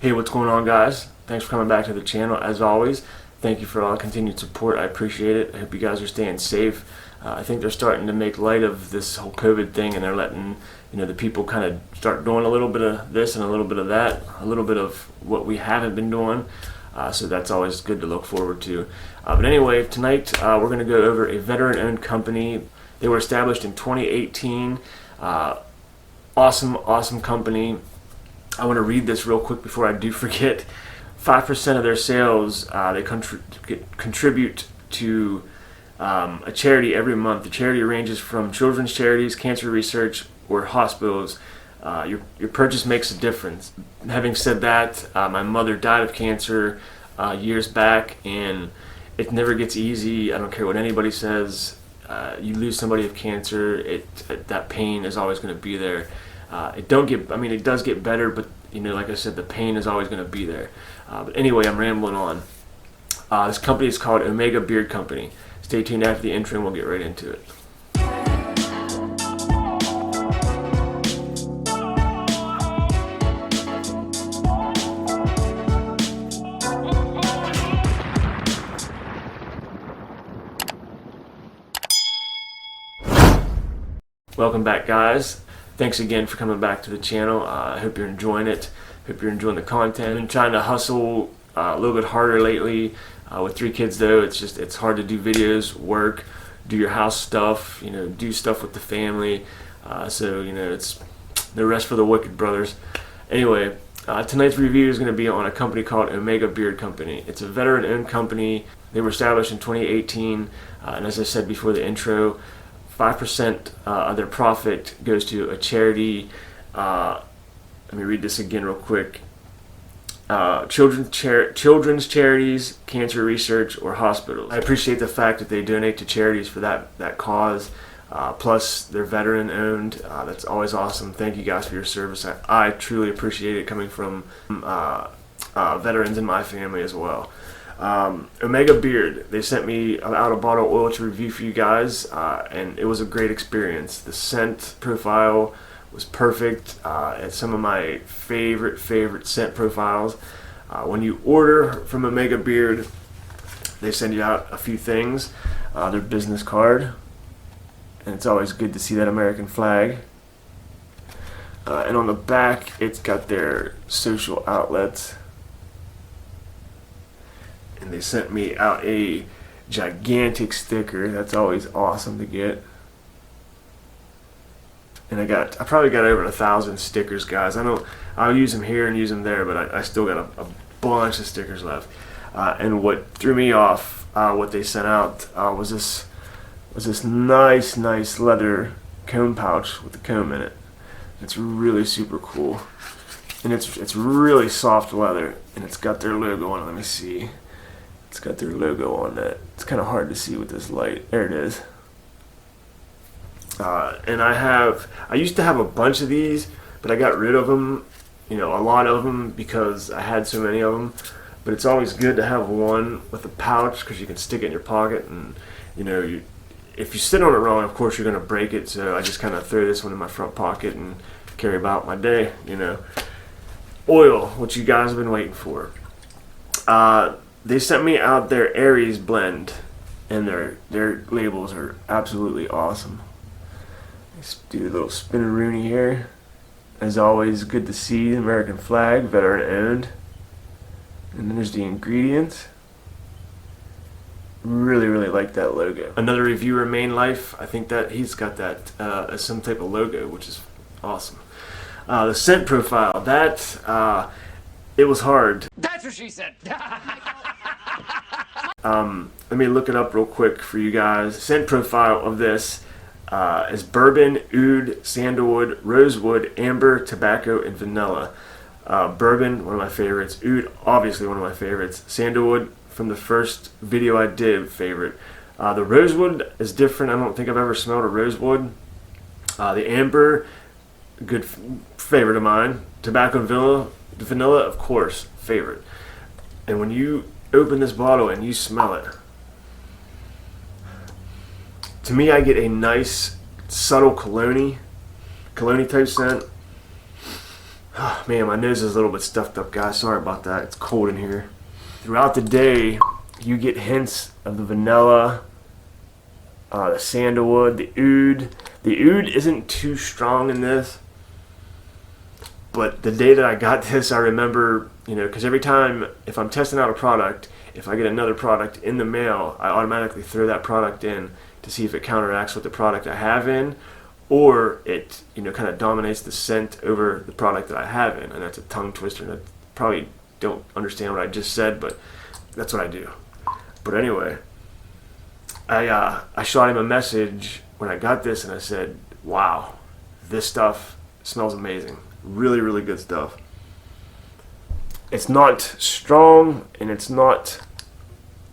Hey, what's going on, guys? Thanks for coming back to the channel. As always, thank you for all the continued support. I appreciate it. I hope you guys are staying safe. I think they're starting to make light of this whole COVID thing, and they're letting the people kind of start doing a little bit of this and a little bit of that, a little bit of what we haven't been doing. So that's always good to look forward to. But anyway, tonight we're going to go over a veteran-owned company. They were established in 2018. Awesome company. I want to read this real quick before I do forget. 5% of their sales they contribute to a charity every month. The charity ranges from children's charities, cancer research, or hospitals. Your purchase makes a difference. Having said that, my mother died of cancer years back, and it never gets easy. I don't care what anybody says. You lose somebody of cancer, that pain is always going to be there. It does get better, but like I said, the pain is always going to be there. But anyway, I'm rambling on. This company is called Omega Beard Company. Stay tuned after the intro and we'll get right into it. Welcome back, guys. Thanks again for coming back to the channel. I hope you're enjoying it. Hope you're enjoying the content. I've been trying to hustle a little bit harder lately. With 3 kids though, it's hard to do videos, work, do your house stuff, do stuff with the family. So it's no rest for the wicked, brothers. Anyway, tonight's review is going to be on a company called Omega Beard Company. It's a veteran-owned company. They were established in 2018, and as I said before the intro, 5% of their profit goes to a charity. Let me read this again real quick. Children's charities, cancer research, or hospitals. I appreciate the fact that they donate to charities for that cause. Plus, they're veteran-owned. That's always awesome. Thank you guys for your service. I truly appreciate it coming from veterans in my family as well. Omega Beard, they sent me out a bottle of oil to review for you guys, and it was a great experience. The scent profile was perfect. It's some of my favorite scent profiles. When you order from Omega Beard, they send you out a few things. Their business card, and it's always good to see that American flag. And on the back, it's got their social outlets. And they sent me out a gigantic sticker. That's always awesome to get. And I probably got over 1,000 stickers, guys. I'll use them here and use them there, but I still got a bunch of stickers left. And what threw me off, what they sent out, was this nice leather comb pouch with the comb in it. It's really super cool, and it's really soft leather, and it's got their logo on it. Let me see. It's got their logo on that. It's kind of hard to see with this light. There it is. And I used to have a bunch of these, but I got rid of them, a lot of them, because I had so many of them. But it's always good to have one with a pouch, because you can stick it in your pocket, and if you sit on it wrong, of course you're going to break it. So I just kind of throw this one in my front pocket and carry about my day. Oil, which you guys have been waiting for. They sent me out their Aries Blend, and their labels are absolutely awesome. Let's do a little spin-a-rooney here. As always, good to see the American flag, veteran-owned. And then there's the ingredients. Really like that logo. Another reviewer, Main Life. I think that he's got that as some type of logo, which is awesome. The scent profile, it was hard. That's what she said. Let me look it up real quick for you guys. Scent profile of this is bourbon, oud, sandalwood, rosewood, amber, tobacco, and vanilla. Bourbon, one of my favorites. Oud, obviously one of my favorites. Sandalwood, from the first video I did, favorite. The rosewood is different. I don't think I've ever smelled a rosewood. The amber, good favorite of mine. Tobacco and vanilla, of course, favorite. And when you open this bottle and you smell it, to me, I get a nice, subtle cologne type scent. Oh, man, my nose is a little bit stuffed up, guys. Sorry about that. It's cold in here. Throughout the day, you get hints of the vanilla, the sandalwood, the oud. The oud isn't too strong in this, but the day that I got this, I remember, because every time if I'm testing out a product, if I get another product in the mail, I automatically throw that product in to see if it counteracts with the product I have in, or it kind of dominates the scent over the product that I have in. And that's a tongue twister, and I probably don't understand what I just said, but that's what I do. But anyway, I shot him a message when I got this, and I said, wow, this stuff smells amazing. Really, really good stuff. It's not strong and it's not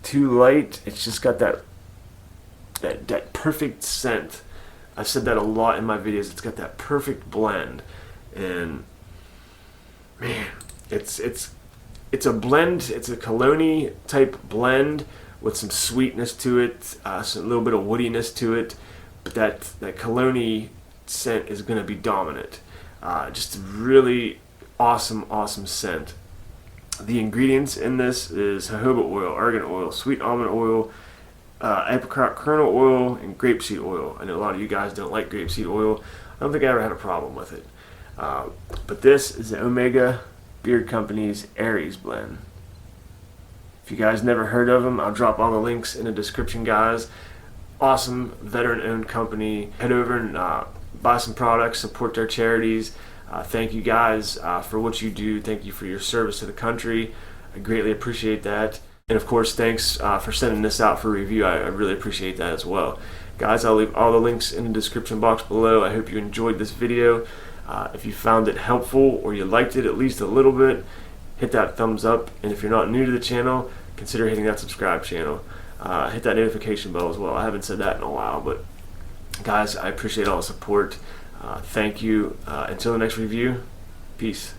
too light. It's just got that perfect scent. I've said that a lot in my videos. It's got that perfect blend, and man, it's a blend. It's a cologne type blend with some sweetness to it, a little bit of woodiness to it, but that cologne scent is going to be dominant. Just a really awesome scent. The ingredients in this is jojoba oil, argan oil, sweet almond oil, apricot kernel oil, and grapeseed oil. I know a lot of you guys don't like grapeseed oil. I don't think I ever had a problem with it. But this is the Omega Beard Company's Aries Blend. If you guys never heard of them, I'll drop all the links in the description, guys. Awesome veteran-owned company. Head over and buy some products, support their charities. Thank you guys for what you do. Thank you for your service to the country. I greatly appreciate that. And of course, thanks for sending this out for review. I really appreciate that as well. Guys, I'll leave all the links in the description box below. I hope you enjoyed this video. If you found it helpful or you liked it at least a little bit, hit that thumbs up. And if you're not new to the channel, consider hitting that subscribe channel. Hit that notification bell as well. I haven't said that in a while, but guys, I appreciate all the support. Thank you. Until the next review, peace.